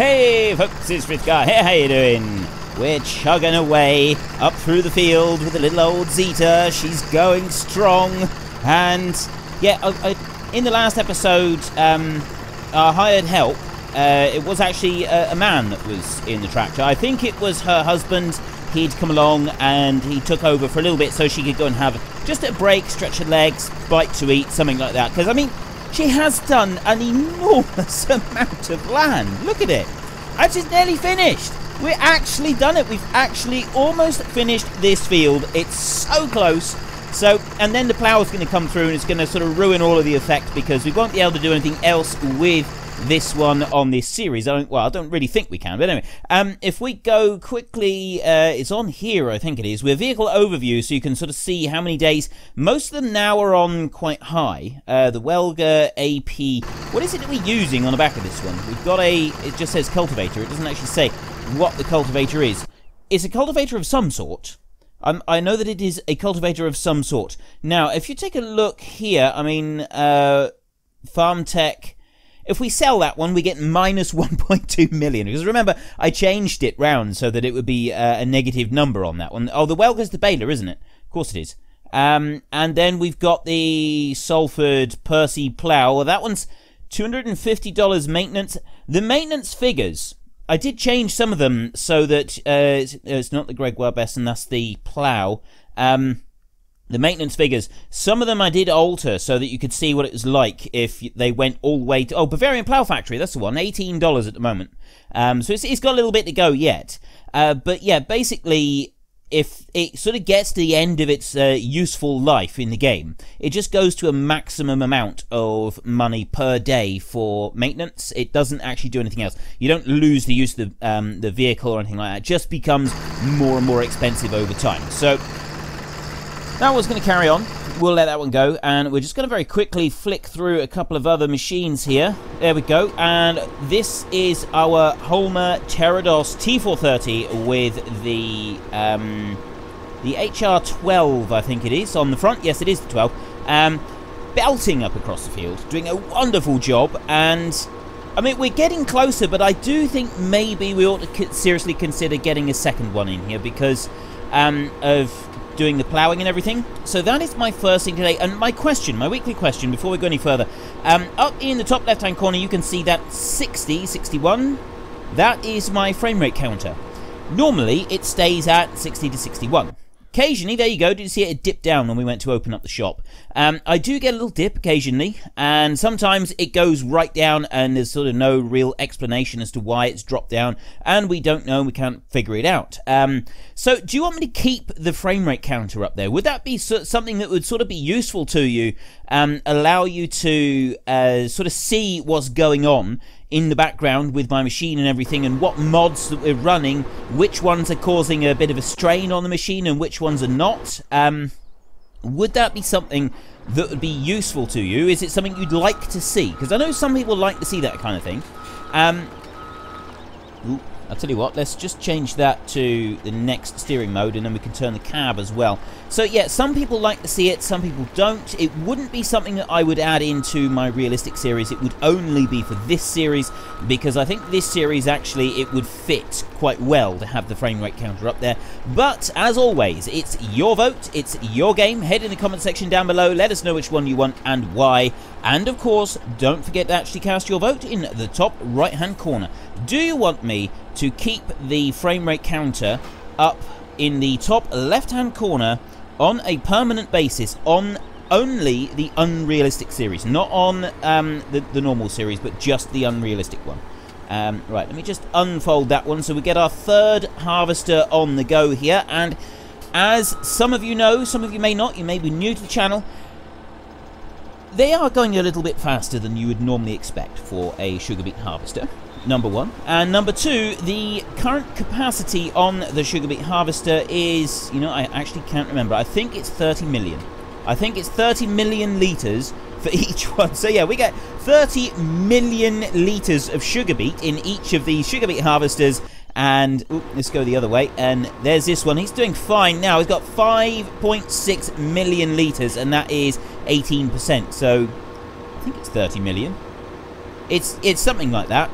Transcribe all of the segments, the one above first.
Hey folks, it's Frithgar. Hey, how you doing? We're chugging away up through the field with the little old Zeta. She's going strong. And yeah, in the last episode, our hired help, it was actually a man that was in the tractor. I think it was her husband. He'd come along and he took over for a little bit so she could go and have just a break, stretch her legs, bite to eat, something like that. Because, I mean, she has done an enormous amount of land. Look at it. And she's nearly finished. We're actually done it. We've actually almost finished this field. It's so close. So, and then the plough is going to come through and it's going to sort of ruin all of the effect because we won't be able to do anything else with this one on this series. I don't really think we can, but anyway, if we go quickly, it's on here, I think it is, with vehicle overview, so you can sort of see how many days. Most of them now are on quite high. The Welger AP, what is it that we're using on the back of this one? We've got it just says cultivator. It doesn't actually say what the cultivator is. It's a cultivator of some sort. I know that it is a cultivator of some sort. Now, if you take a look here, I mean, Farm Tech. If we sell that one, we get minus 1.2 million. Because remember, I changed it round so that it would be a negative number on that one. Oh, the Welger's the baler, isn't it? Of course it is. And then we've got the Salford Percy Plough. Well, that one's $250 maintenance. The maintenance figures, I did change some of them so that it's not the Greg Warbesson, that's the Plough. The maintenance figures, some of them I did alter so that you could see what it was like if they went all the way to... Oh, Bavarian Plough Factory, that's the one, $18 at the moment. So it's got a little bit to go yet. But yeah, basically, if it sort of gets to the end of its useful life in the game, it just goes to a maximum amount of money per day for maintenance. It doesn't actually do anything else. You don't lose the use of the vehicle or anything like that. It just becomes more and more expensive over time. So that one's going to carry on. We'll let that one go, and we're just going to very quickly flick through a couple of other machines here. There we go, and this is our Holmer Terados T430 with the HR12, I think it is, on the front. Yes, it is the 12. Belting up across the field, doing a wonderful job, and I mean, we're getting closer, but I do think maybe we ought to seriously consider getting a second one in here because of doing the ploughing and everything. So that is my first thing today. And my weekly question, before we go any further, up in the top left-hand corner, you can see that 61. That is my frame rate counter. Normally, it stays at 60 to 61. Occasionally, there you go, did you see it dip down when we went to open up the shop? I do get a little dip occasionally, and sometimes it goes right down and there's sort of no real explanation as to why it's dropped down, and we don't know and we can't figure it out. So do you want me to keep the frame rate counter up there? Would that be something that would sort of be useful to you, allow you to sort of see what's going on in the background with my machine and everything, and what mods that we're running, which ones are causing a bit of a strain on the machine and which ones are not? Would that be something that would be useful to you? Is it something you'd like to see? Because I know some people like to see that kind of thing. I'll tell you what, let's just change that to the next steering mode, and then we can turn the cab as well. So yeah, some people like to see it, some people don't. It wouldn't be something that I would add into my realistic series. It would only be for this series, because I think this series actually, it would fit quite well to have the frame rate counter up there. But as always, it's your vote, it's your game. Head in the comment section down below, let us know which one you want and why. And of course, don't forget to actually cast your vote in the top right hand corner. Do you want me to keep the frame rate counter up in the top left hand corner on a permanent basis on only the unrealistic series, not on the normal series, but just the unrealistic one? Right, let me just unfold that one so we get our third harvester on the go here. And as some of you know, some of you may not, you may be new to the channel, they are going a little bit faster than you would normally expect for a sugar beet harvester, number one. And number two, the current capacity on the sugar beet harvester is, you know, I actually can't remember. I think it's 30 million. I think it's 30 million litres for each one. So yeah, we get 30 million litres of sugar beet in each of these sugar beet harvesters. And let's go the other way, and there's this one. He's doing fine now. He's got 5.6 million litres, and that is 18%. So I think it's 30 million. It's something like that.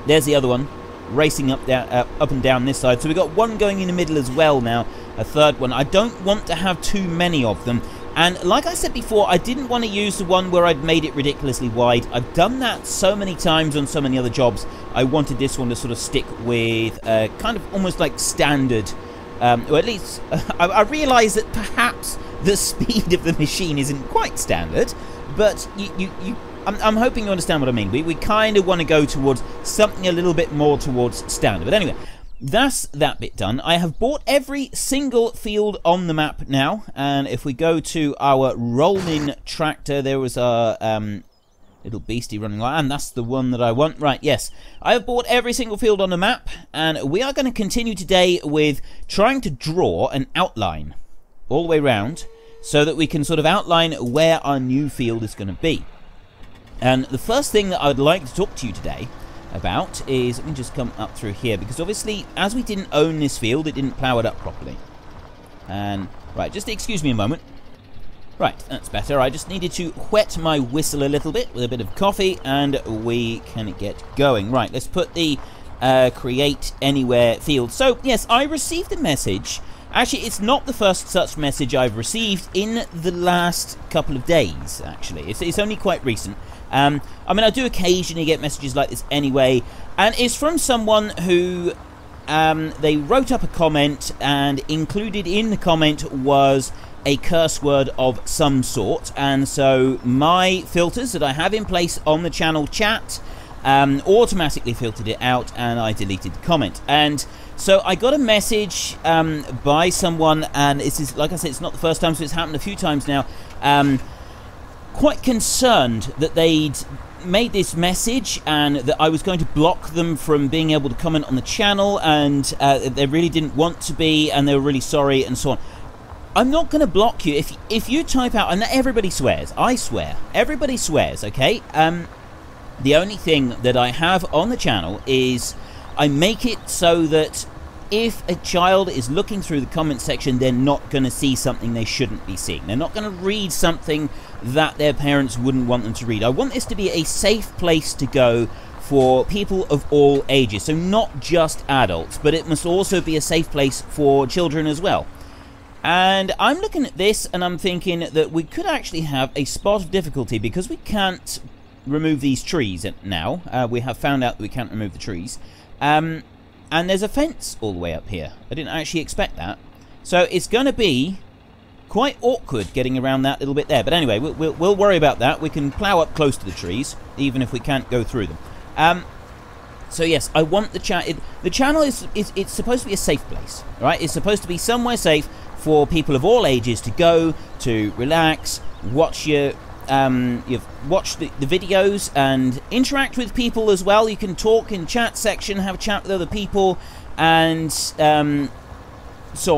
There's the other one, racing up and down this side. So we've got one going in the middle as well now, a third one. I don't want to have too many of them. And like I said before, I didn't want to use the one where I'd made it ridiculously wide. I've done that so many times on so many other jobs. I wanted this one to sort of stick with kind of almost like standard, or at least I realise that perhaps the speed of the machine isn't quite standard, but I'm hoping you understand what I mean. We kind of want to go towards something a little bit more towards standard. But anyway, that's that bit done. I have bought every single field on the map now, and if we go to our rolling tractor, there was a little beastie running like, and that's the one that I want. Right, yes, I have bought every single field on the map, and we are going to continue today with trying to draw an outline all the way around so that we can sort of outline where our new field is going to be. And the first thing that I would like to talk to you today about is, let me just come up through here, because obviously as we didn't own this field, it didn't plough it up properly. And right, just excuse me a moment. Right, that's better. I just needed to whet my whistle a little bit with a bit of coffee, and we can get going. Right, let's put the create anywhere field. So yes, I received a message. Actually, it's not the first such message I've received in the last couple of days, actually. It's only quite recent. I mean, I do occasionally get messages like this anyway, and it's from someone who they wrote up a comment, and included in the comment was a curse word of some sort, and so my filters that I have in place on the channel chat automatically filtered it out, and I deleted the comment. And so I got a message by someone, and this is, like I said, it's not the first time, so it's happened a few times now, quite concerned that they'd made this message and that I was going to block them from being able to comment on the channel, and they really didn't want to be, and they were really sorry, and so on. I'm not going to block you if you type out, and everybody swears, I swear, everybody swears, okay? The only thing that I have on the channel is I make it so that if a child is looking through the comment section, they're not going to see something they shouldn't be seeing. They're not going to read something that their parents wouldn't want them to read. I want this to be a safe place to go for people of all ages. So not just adults, but it must also be a safe place for children as well. And I'm looking at this and I'm thinking that we could actually have a spot of difficulty because we can't remove these trees now. We have found out that we can't remove the trees. And there's a fence all the way up here. I didn't actually expect that. So it's going to be quite awkward getting around that little bit there. But anyway, we'll worry about that. We can plough up close to the trees, even if we can't go through them. So yes, I want the channel is it's supposed to be a safe place, right? It's supposed to be somewhere safe for people of all ages to go, to relax, watch you've watched the videos and interact with people as well. You can talk in chat section, have a chat with other people, and so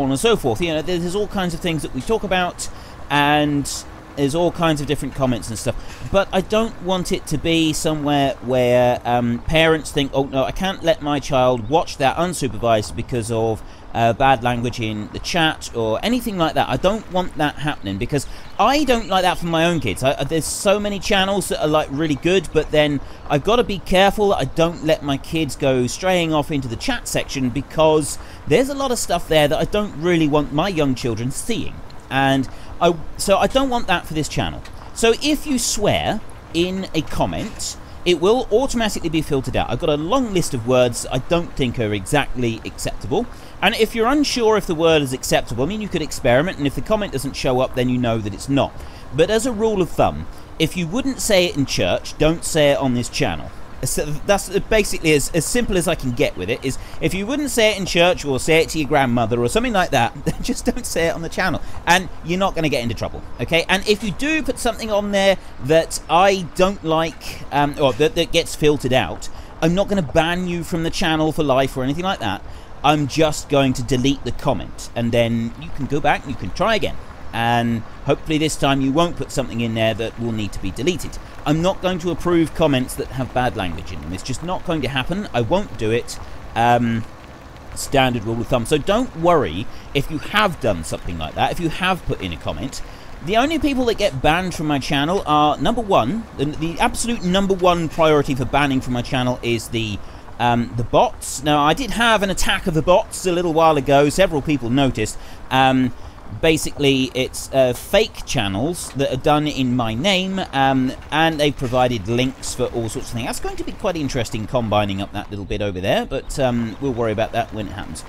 on and so forth. You know, there's all kinds of things that we talk about, and there's all kinds of different comments and stuff. But I don't want it to be somewhere where parents think, oh no, I can't let my child watch that unsupervised because of bad language in the chat or anything like that. I don't want that happening, because I don't like that for my own kids. There's so many channels that are like really good, but then I've got to be careful that I don't let my kids go straying off into the chat section, because there's a lot of stuff there that I don't really want my young children seeing. And so I don't want that for this channel. So if you swear in a comment, it will automatically be filtered out. I've got a long list of words I don't think are exactly acceptable. And if you're unsure if the word is acceptable, I mean, you could experiment, and if the comment doesn't show up, then you know that it's not. But as a rule of thumb, if you wouldn't say it in church, don't say it on this channel. So that's basically as simple as I can get with it, is if you wouldn't say it in church or say it to your grandmother or something like that, then just don't say it on the channel, and you're not going to get into trouble, okay? And if you do put something on there that I don't like, or that gets filtered out, I'm not going to ban you from the channel for life or anything like that. I'm just going to delete the comment, and then you can go back and you can try again. And hopefully this time you won't put something in there that will need to be deleted. I'm not going to approve comments that have bad language in them. It's just not going to happen. I won't do it. Standard rule of thumb. So don't worry if you have done something like that, if you have put in a comment. The only people that get banned from my channel are, number one, the absolute number one priority for banning from my channel is the the bots. Now, I did have an attack of the bots a little while ago. Several people noticed. Basically, it's fake channels that are done in my name, and they've provided links for all sorts of things. That's going to be quite interesting, combining up that little bit over there, but we'll worry about that when it happens.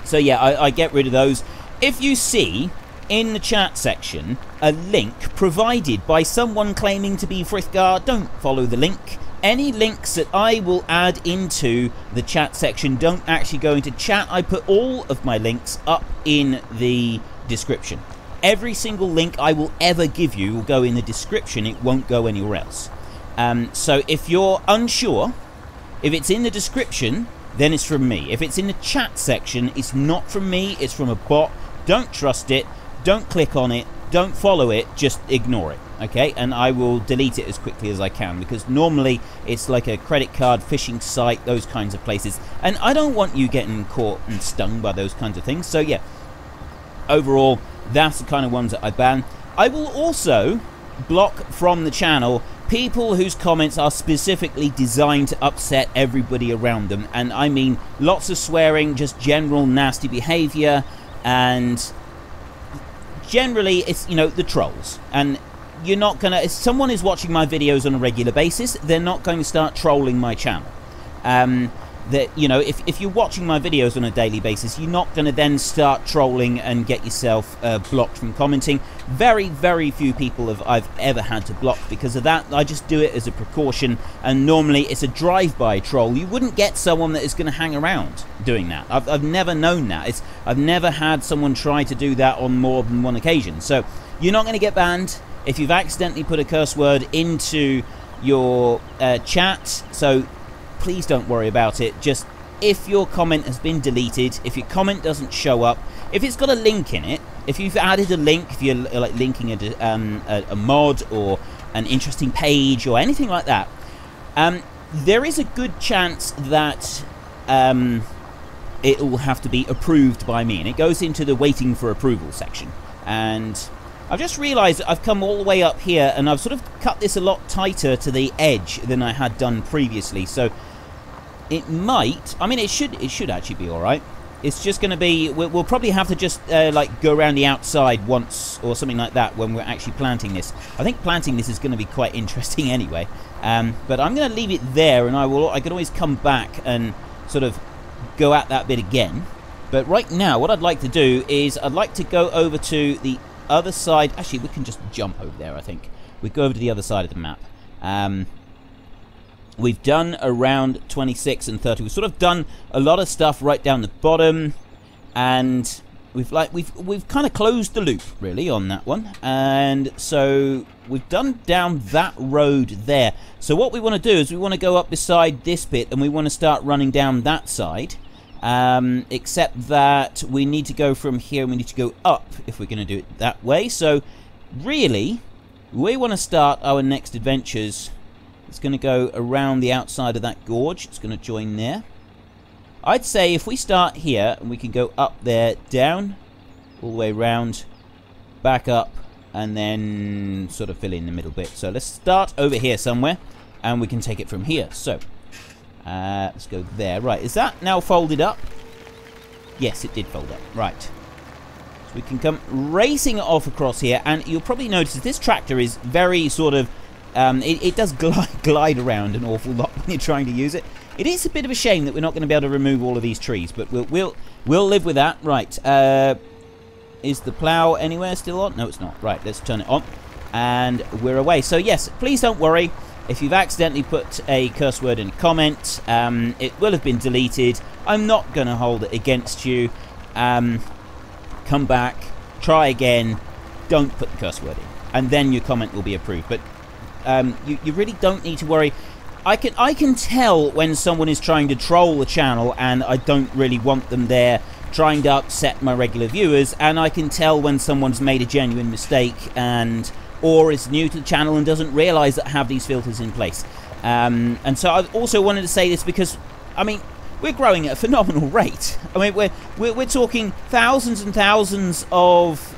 So yeah, I get rid of those. If you see in the chat section a link provided by someone claiming to be Frithgar, don't follow the link. Any links that I will add into the chat section don't actually go into chat. I put all of my links up in the description. Every single link I will ever give you will go in the description. It won't go anywhere else. So if you're unsure, if it's in the description, then it's from me. If it's in the chat section, it's not from me, it's from a bot. Don't trust it. Don't click on it. Don't follow it. Just ignore it. Okay, and I will delete it as quickly as I can, because normally it's like a credit card phishing site, those kinds of places, and I don't want you getting caught and stung by those kinds of things. So yeah, overall, that's the kind of ones that I ban. I will also block from the channel people whose comments are specifically designed to upset everybody around them, and I mean lots of swearing, just general nasty behavior, and generally it's, you know, the trolls. And you're not gonna, if someone is watching my videos on a regular basis, they're not going to start trolling my channel. That, you know, if you're watching my videos on a daily basis, you're not going to then start trolling and get yourself blocked from commenting. Very, very few people I've ever had to block because of that. I just do it as a precaution, and normally it's a drive-by troll. You wouldn't get someone that is going to hang around doing that. I've never known that. I've never had someone try to do that on more than one occasion. So you're not going to get banned if you've accidentally put a curse word into your chat. So please don't worry about it. Just, if your comment has been deleted, if your comment doesn't show up, if it's got a link in it, if you've added a link, if you're like linking a mod or an interesting page or anything like that, there is a good chance that it will have to be approved by me, and it goes into the waiting for approval section. And I've just realised that I've come all the way up here, and I've sort of cut this a lot tighter to the edge than I had done previously. So it might, I mean, it should actually be all right. It's just going to be, we'll probably have to just like go around the outside once or something like that when we're actually planting this. I think planting this is going to be quite interesting anyway. But I'm going to leave it there, and I can always come back and sort of go at that bit again. But right now, what I'd like to do is I'd like to go over to the other side. Actually, we can just jump over there, I think. We go over to the other side of the map. We've done around 26 and 30. We've sort of done a lot of stuff right down the bottom, and we've kind of closed the loop really on that one. And so we've done down that road there. So what we want to do is we want to go up beside this bit, and we want to start running down that side. Except that we need to go from here, and we need to go up if we're going to do it that way. So really, we want to start our next adventures. It's going to go around the outside of that gorge. It's going to join there. I'd say if we start here, and we can go up there, down, all the way around, back up, and then sort of fill in the middle bit. So let's start over here somewhere, and we can take it from here. So let's go there. Right, is that now folded up? Yes, it did fold up. Right. So we can come racing off across here, and you'll probably notice this tractor is very sort of, it does glide around an awful lot when you're trying to use it. It is a bit of a shame that we're not going to be able to remove all of these trees, but we'll live with that. Right. Is the plough anywhere still on? No, it's not. Right, let's turn it on, and we're away. So yes, please don't worry. If you've accidentally put a curse word in a comment, it will have been deleted. I'm not going to hold it against you. Come back, try again, don't put the curse word in, and then your comment will be approved. But you really don't need to worry. I can tell when someone is trying to troll the channel, and I don't really want them there trying to upset my regular viewers, and I can tell when someone's made a genuine mistake or is new to the channel and doesn't realise that I have these filters in place. And so I also wanted to say this because, I mean, we're growing at a phenomenal rate. I mean, we're talking thousands and thousands of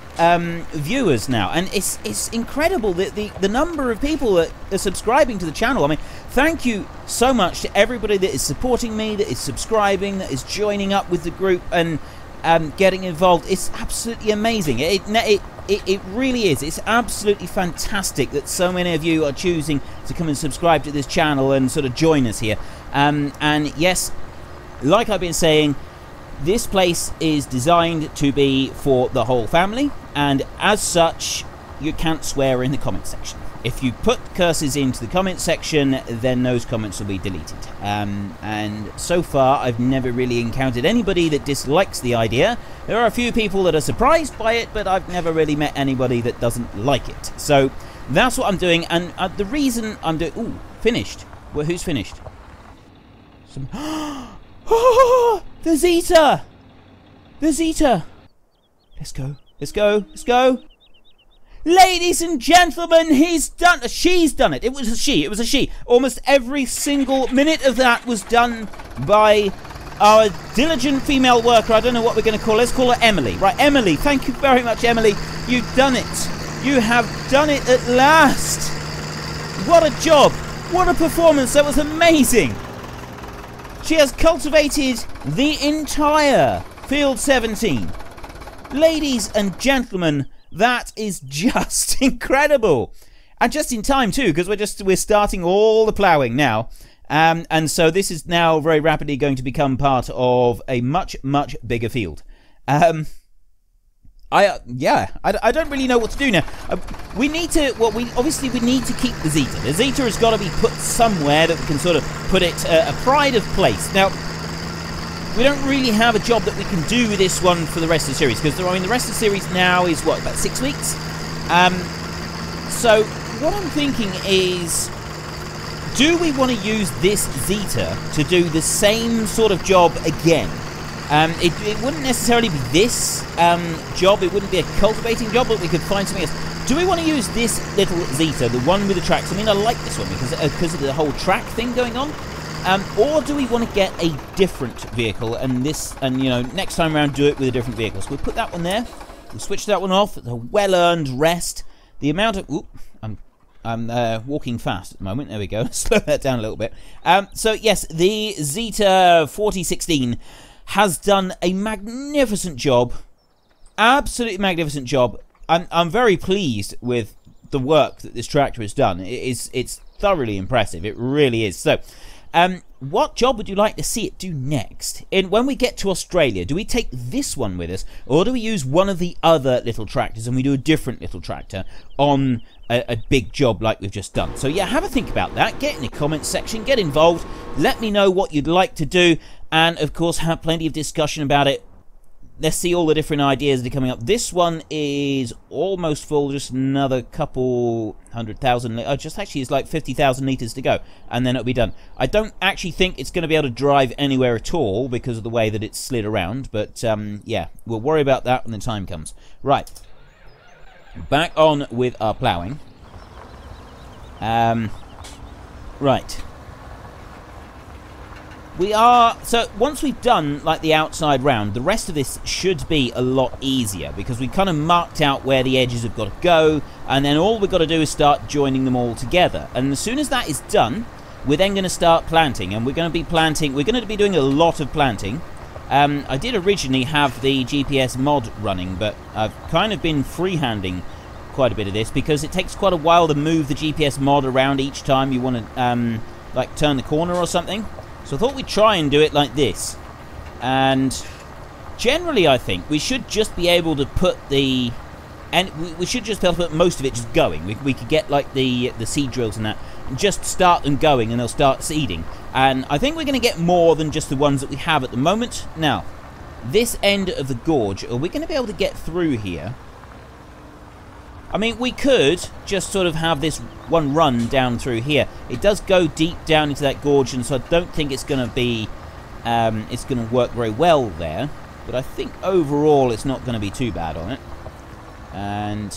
viewers now, and it's incredible that the number of people that are subscribing to the channel. I mean, thank you so much to everybody that is supporting me, that is subscribing, that is joining up with the group and getting involved. It's absolutely amazing. It really is. It's absolutely fantastic that so many of you are choosing to come and subscribe to this channel and sort of join us here. And yes, like I've been saying, this place is designed to be for the whole family, and as such, you can't swear in the comment section. If you put curses into the comment section, then those comments will be deleted. And so far, I've never really encountered anybody that dislikes the idea. There are a few people that are surprised by it, but I've never really met anybody that doesn't like it. So that's what I'm doing, and the reason I'm doing... Ooh, finished. Well, who's finished? Some... Oh, the Zeta! The Zeta! Let's go. Let's go. Let's go. Ladies and gentlemen, he's done... She's done it. It was a she. It was a she. Almost every single minute of that was done by our diligent female worker. I don't know what we're going to call her. Let's call her Emily. Right, Emily. Thank you very much, Emily. You've done it. You have done it at last. What a job. What a performance. That was amazing. She has cultivated the entire Field 17. Ladies and gentlemen, that is just incredible, and just in time too, because we're starting all the ploughing now, and so this is now very rapidly going to become part of a much bigger field. I don't really know what to do now. We need to keep the Zeta. The Zeta has got to be put somewhere that we can sort of put it a pride of place. Now, we don't really have a job that we can do with this one for the rest of the series, because the rest of the series now is what, about 6 weeks? So what I'm thinking is, do we want to use this Zeta to do the same sort of job again? It wouldn't necessarily be this job, it wouldn't be a cultivating job, but we could find something else. Do we want to use this little Zeta, the one with the tracks? I mean, I like this one because of the whole track thing going on. Or do we want to get a different vehicle and next time around do it with a different vehicle? So we'll put that one there. We'll switch that one off. It's a well-earned rest. The amount of... Ooh, I'm walking fast at the moment. There we go. Slow that down a little bit. So yes, the Zeta 4016 has done a magnificent job. Absolutely magnificent job. I'm very pleased with the work that this tractor has done. It's thoroughly impressive. It really is. So... what job would you like to see it do next? When we get to Australia, do we take this one with us, or do we use one of the other little tractors and we do a different little tractor on a big job like we've just done? So yeah, have a think about that. Get in the comments section, get involved, let me know what you'd like to do, and of course have plenty of discussion about it. Let's see all the different ideas that are coming up. This one is almost full, just another couple 100,000, just actually it's like 50,000 litres to go, and then it'll be done. I don't actually think it's going to be able to drive anywhere at all because of the way that it's slid around, but yeah, we'll worry about that when the time comes. Right, back on with our ploughing. Right. So once we've done like the outside round, the rest of this should be a lot easier because we kind of marked out where the edges have got to go, and then all we've got to do is start joining them all together. And as soon as that is done, we're then going to start planting, and we're going to be doing a lot of planting. I did originally have the GPS mod running, but I've kind of been freehanding quite a bit of this because it takes quite a while to move the GPS mod around each time you want to like turn the corner or something. So I thought we'd try and do it like this. And generally I think we should just be able to put the... And we should just be able to put most of it just going. We could get like the seed drills and that, and just start them going and they'll start seeding. And I think we're going to get more than just the ones that we have at the moment. Now, this end of the gorge, are we going to be able to get through here? I mean, we could just sort of have this one run down through here. It does go deep down into that gorge, and so I don't think it's going to be, it's going to work very well there. But I think overall it's not going to be too bad on it. And,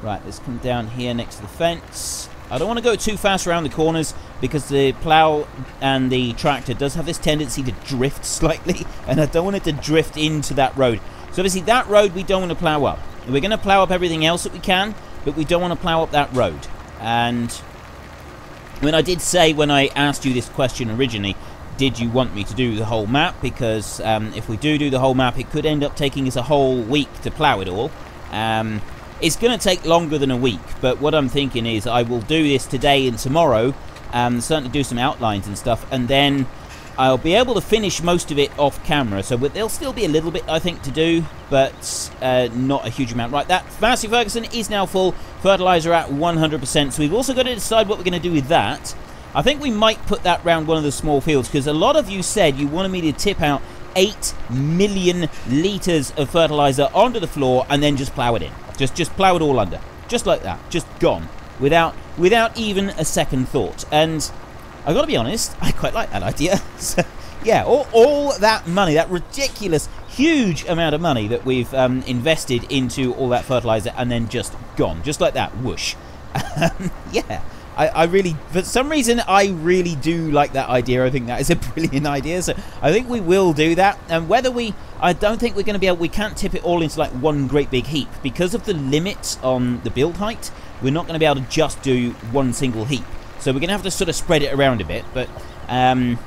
right, let's come down here next to the fence. I don't want to go too fast around the corners because the plough and the tractor does have this tendency to drift slightly, and I don't want it to drift into that road. So obviously that road we don't want to plough up. We're going to plough up everything else that we can, but we don't want to plough up that road. And I mean, I did say when I asked you this question originally, did you want me to do the whole map? Because if we do the whole map, it could end up taking us a whole week to plough it all. It's going to take longer than a week, but what I'm thinking is I will do this today and tomorrow, certainly do some outlines and stuff, and then I'll be able to finish most of it off camera. So there'll still be a little bit, I think, to do, but not a huge amount. Right, that Massey Ferguson is now full. Fertilizer at 100%. So we've also got to decide what we're going to do with that. I think we might put that round one of the small fields, because a lot of you said you wanted me to tip out 8 million litres of fertilizer onto the floor and then just plough it in. Just plough it all under. Just like that. Just gone. Without even a second thought. And I've got to be honest, I quite like that idea. So, yeah, all that money, that ridiculous, huge amount of money that we've invested into all that fertilizer and then just gone. Just like that. Whoosh. Yeah. I really, for some reason, I really do like that idea. I think that is a brilliant idea. So I think we will do that. And whether I don't think we're going to be able, we can't tip it all into like one great big heap. Because of the limit on the build height, we're not going to be able to just do one single heap. So we're going to have to sort of spread it around a bit. But I'll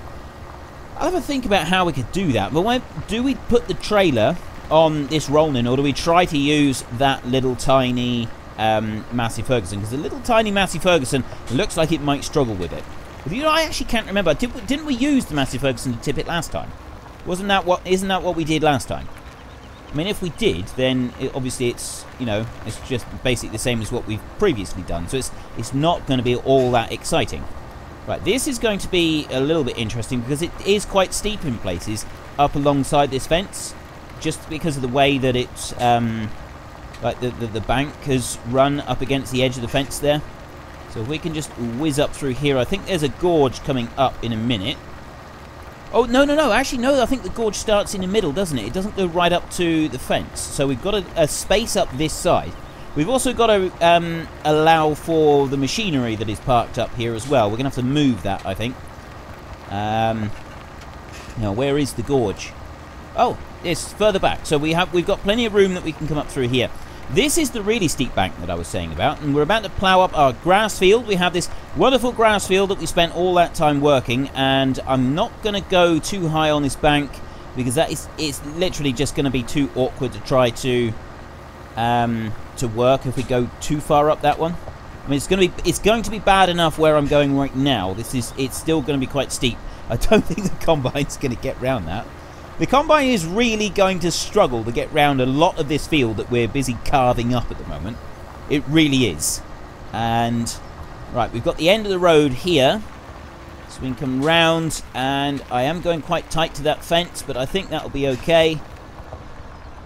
have a think about how we could do that. But do we put the trailer on this rolling, or do we try to use that little tiny Massey Ferguson? Because the little tiny Massey Ferguson looks like it might struggle with it. But, you know, I actually can't remember. Didn't we use the Massey Ferguson to tip it last time? Isn't that what we did last time? I mean, if we did, then obviously it's, you know, it's just basically the same as what we've previously done. So it's not going to be all that exciting. Right, this is going to be a little bit interesting because it is quite steep in places up alongside this fence, just because of the way that it's like the bank has run up against the edge of the fence there. So if we can just whiz up through here. I think there's a gorge coming up in a minute. Oh, no. Actually, no, I think the gorge starts in the middle, doesn't it? It doesn't go right up to the fence. So we've got a space up this side. We've also got to allow for the machinery that is parked up here as well. We're going to have to move that, I think. Now, where is the gorge? Oh, it's further back. So we've got plenty of room that we can come up through here. This is the really steep bank that I was saying about, and we're about to plough up our grass field. We have this wonderful grass field that we spent all that time working, and I'm not going to go too high on this bank because it's literally just going to be too awkward to try to work if we go too far up that one. I mean, it's going to be bad enough where I'm going right now. It's still going to be quite steep. I don't think the combine's going to get round that. The combine is really going to struggle to get round a lot of this field that we're busy carving up at the moment. It really is. And, right, we've got the end of the road here. So we can come round, and I am going quite tight to that fence, but I think that'll be okay.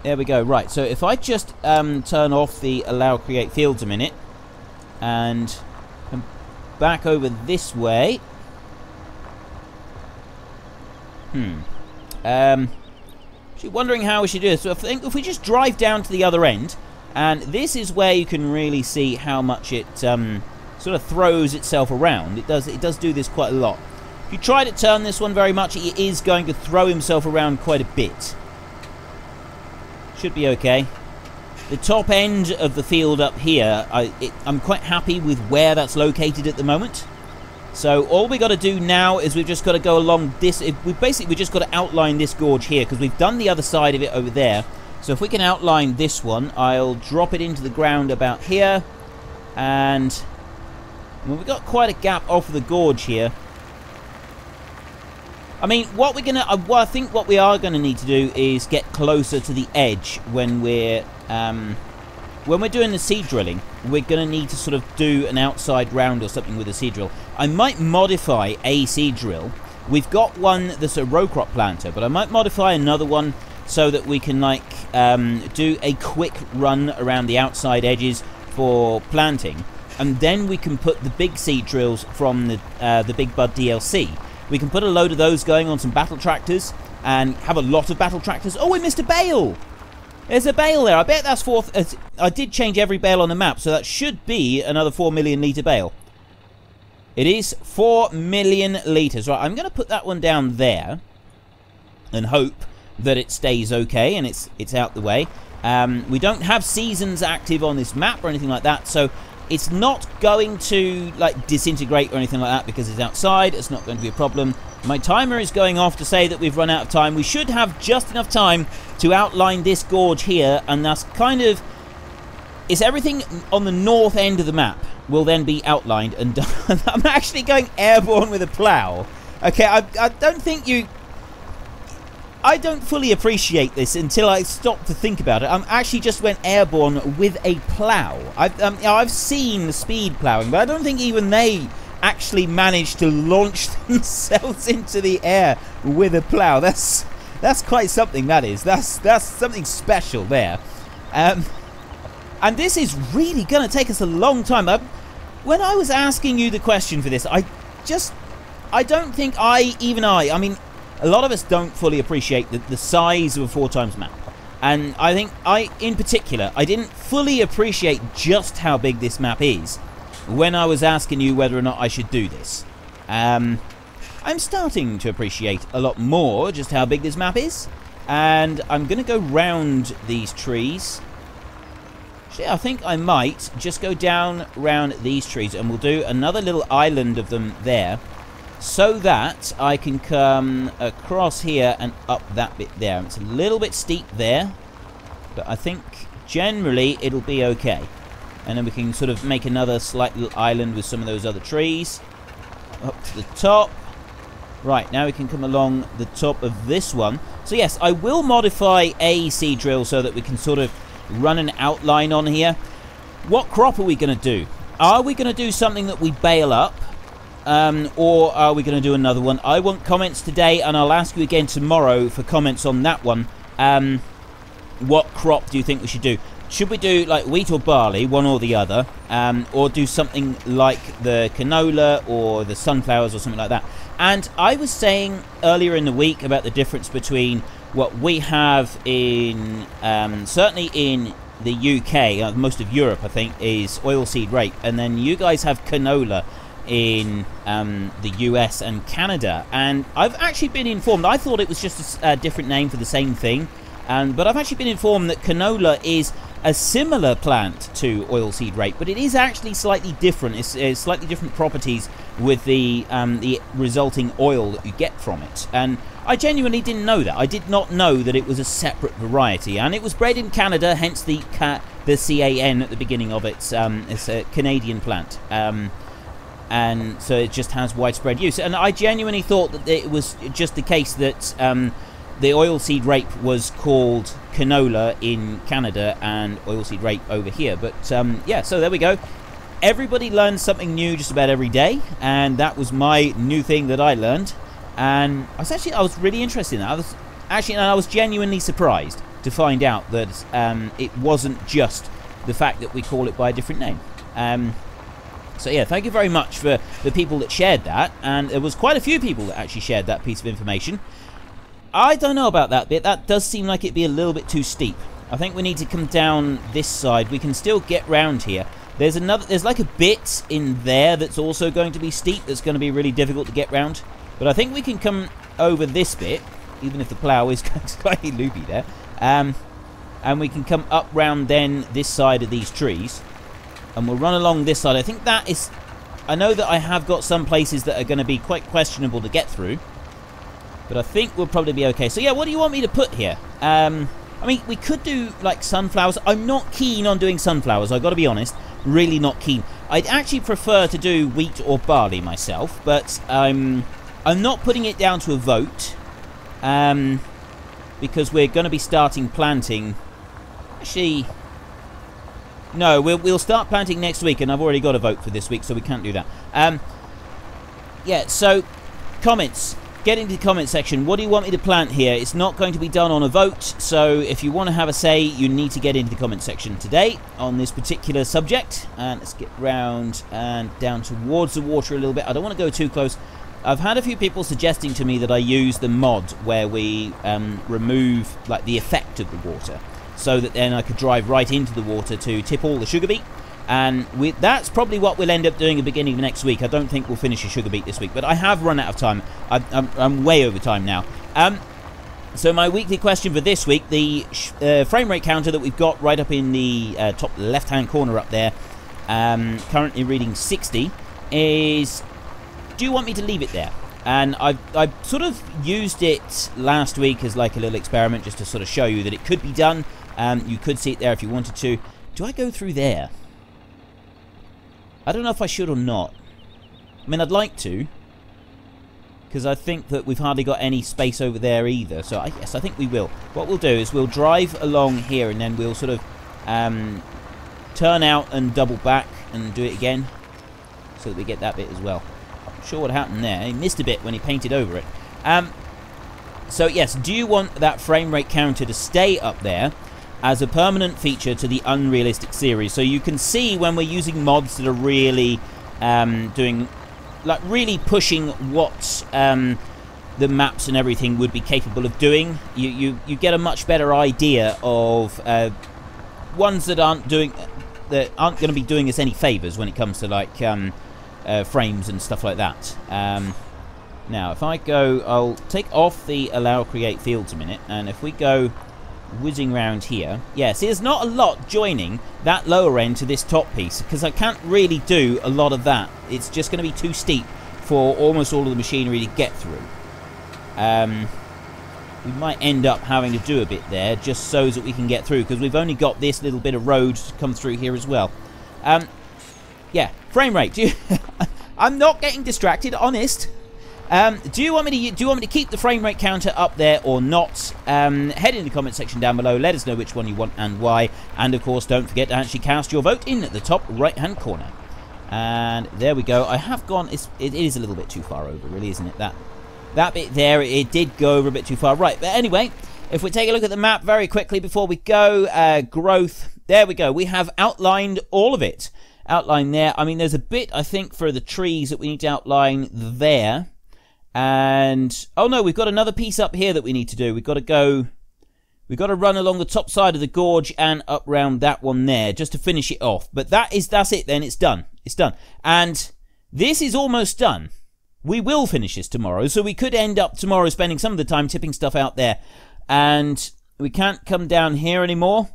There we go. Right, so if I just turn off the allow create fields a minute and come back over this way. Actually wondering how we should do this. So I think if we just drive down to the other end, and this is where you can really see how much it sort of throws itself around. It does do this quite a lot. If you try to turn this one very much, it is going to throw himself around quite a bit. Should be okay. The top end of the field up here, I'm quite happy with where that's located at the moment. So all we got to do now is we've just got to go along this. We just got to outline this gorge here because we've done the other side of it over there. So if we can outline this one, I'll drop it into the ground about here, and well, we've got quite a gap off of the gorge here. I mean, I think what we are gonna need to do is get closer to the edge when we're doing the seed drilling. We're going to need to sort of do an outside round or something with a seed drill. I might modify a seed drill. We've got one that's a row crop planter, but I might modify another one so that we can like do a quick run around the outside edges for planting, and then we can put the big seed drills from the Big Bud DLC. We can put a load of those going on some battle tractors and have a lot of battle tractors. Oh, we missed a bale! There's a bale there. I bet that's I did change every bale on the map, so that should be another 4 million litre bale. It is 4 million litres. Right, I'm going to put that one down there and hope that it stays okay and it's out the way. We don't have seasons active on this map or anything like that, so It's not going to like disintegrate or anything like that because it's outside. It's not going to be a problem. My timer is going off to say that we've run out of time. We should have just enough time to outline this gorge here, and that's kind of... It's everything on the north end of the map will then be outlined and done. I'm actually going airborne with a plough. Okay, I don't think you... I don't fully appreciate this until I stop to think about it. I'm actually just went airborne with a plough. I've seen speed ploughing, but I don't think even they actually managed to launch themselves into the air with a plough. That's quite something, that is. That's something special there. And this is really going to take us a long time. When I was asking you the question for this, I don't think I mean, a lot of us don't fully appreciate the size of a 4x map. And I think in particular, I didn't fully appreciate just how big this map is when I was asking you whether or not I should do this. I'm starting to appreciate a lot more just how big this map is. And I'm going to go round these trees. Actually, I think I might just go down round these trees, and we'll do another little island of them there, so that I can come across here and up that bit there. It's a little bit steep there, but I think generally it'll be okay. And then we can sort of make another slight little island with some of those other trees. Up to the top. Right, now we can come along the top of this one. So yes, I will modify a seed drill so that we can sort of run an outline on here. What crop are we going to do? Are we going to do something that we bale up? Or are we going to do another one? I want comments today, and I'll ask you again tomorrow for comments on that one. What crop do you think we should do? Should we do like wheat or barley, one or the other? Or do something like the canola or the sunflowers or something like that? And I was saying earlier in the week about the difference between what we have in, certainly in the UK, most of Europe I think, is oilseed rape. And then you guys have canola in the US and Canada, and I've actually been informed, I thought it was just a different name for the same thing, but I've actually been informed that canola is a similar plant to oilseed rape, but it is actually slightly different. It's slightly different properties with the resulting oil that you get from it, and I genuinely didn't know that. I did not know that it was a separate variety, and it was bred in Canada, hence the CAN at the beginning of it. It's a Canadian plant. And so it just has widespread use. And I genuinely thought that it was just the case that the oilseed rape was called canola in Canada and oilseed rape over here. But yeah, so there we go. Everybody learns something new just about every day, and that was my new thing that I learned. And I was really interested in that. I was genuinely surprised to find out that it wasn't just the fact that we call it by a different name. So yeah, thank you very much for the people that shared that, and there was quite a few people that actually shared that piece of information. I don't know about that bit. That does seem like it'd be a little bit too steep. I think we need to come down this side. We can still get round here. There's like a bit in there that's also going to be steep, that's going to be really difficult to get round. But I think we can come over this bit, even if the plough is slightly loopy there. And we can come up round then this side of these trees. And we'll run along this side. I think that is... I know that I have got some places that are going to be quite questionable to get through, but I think we'll probably be okay. So yeah, what do you want me to put here? I mean, we could do like sunflowers. I'm not keen on doing sunflowers, I've got to be honest. Really not keen. I'd actually prefer to do wheat or barley myself, but I'm not putting it down to a vote, because we're going to be starting planting. Actually... No, we'll start planting next week, and I've already got a vote for this week, so we can't do that. Yeah, so, comments. Get into the comment section. What do you want me to plant here? It's not going to be done on a vote, so if you want to have a say, you need to get into the comment section today on this particular subject. And let's get round and down towards the water a little bit. I don't want to go too close. I've had a few people suggesting to me that I use the mod where we remove like the effect of the water, so that then I could drive right into the water to tip all the sugar beet. And that's probably what we'll end up doing at the beginning of next week. I don't think we'll finish a sugar beet this week, but I have run out of time. I'm way over time now. So my weekly question for this week, the frame rate counter that we've got right up in the top left-hand corner up there, currently reading 60, is, do you want me to leave it there? And I sort of used it last week as like a little experiment just to sort of show you that it could be done. You could see it there if you wanted to. Do I go through there? I don't know if I should or not. I mean, I'd like to, because I think that we've hardly got any space over there either. So yes, I think we will. What we'll do is we'll drive along here and then we'll sort of turn out and double back and do it again so that we get that bit as well. Not sure what happened there. He missed a bit when he painted over it. So yes, do you want that frame rate counter to stay up there as a permanent feature to the unrealistic series, so you can see when we're using mods that are really really pushing what the maps and everything would be capable of doing. You get a much better idea of ones that aren't going to be doing us any favors when it comes to like frames and stuff like that. Now if I go, I'll take off the allow create fields a minute, and if we go whizzing round here, yeah, see, there's not a lot joining that lower end to this top piece, because I can't really do a lot of that. It's just going to be too steep for almost all of the machinery to get through. We might end up having to do a bit there just so that we can get through, because we've only got this little bit of road to come through here as well. Yeah, frame rate. I'm not getting distracted, honest. Do you want me to keep the frame rate counter up there or not? Head in the comment section down below. Let us know which one you want and why. And of course, don't forget to actually cast your vote in at the top right-hand corner. And there we go. I have gone. It is a little bit too far over, really, isn't it? That bit there, it did go over a bit too far. Right, but anyway, if we take a look at the map very quickly before we go, growth. There we go. We have outlined all of it. Outline there. I mean, there's a bit, I think, for the trees that we need to outline there. And oh no, we've got another piece up here that we need to do. We've got to run along the top side of the gorge and up round that one there just to finish it off. But that's it then. It's done. It's done. And this is almost done. We will finish this tomorrow, so we could end up tomorrow spending some of the time tipping stuff out there. And we can't come down here anymore.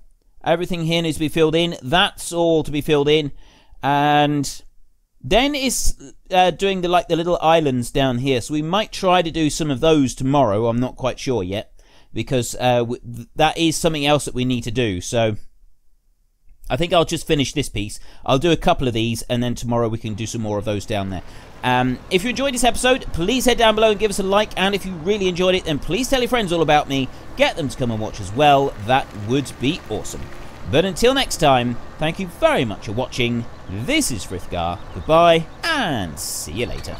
Everything here needs to be filled in. That's all to be filled in. And then it's doing the little islands down here. So we might try to do some of those tomorrow. I'm not quite sure yet, because that is something else that we need to do. So I think I'll just finish this piece. I'll do a couple of these, and then tomorrow we can do some more of those down there. If you enjoyed this episode, please head down below and give us a like. And if you really enjoyed it, then please tell your friends all about me. Get them to come and watch as well. That would be awesome. But until next time, thank you very much for watching. This is Frithgar. Goodbye, and see you later.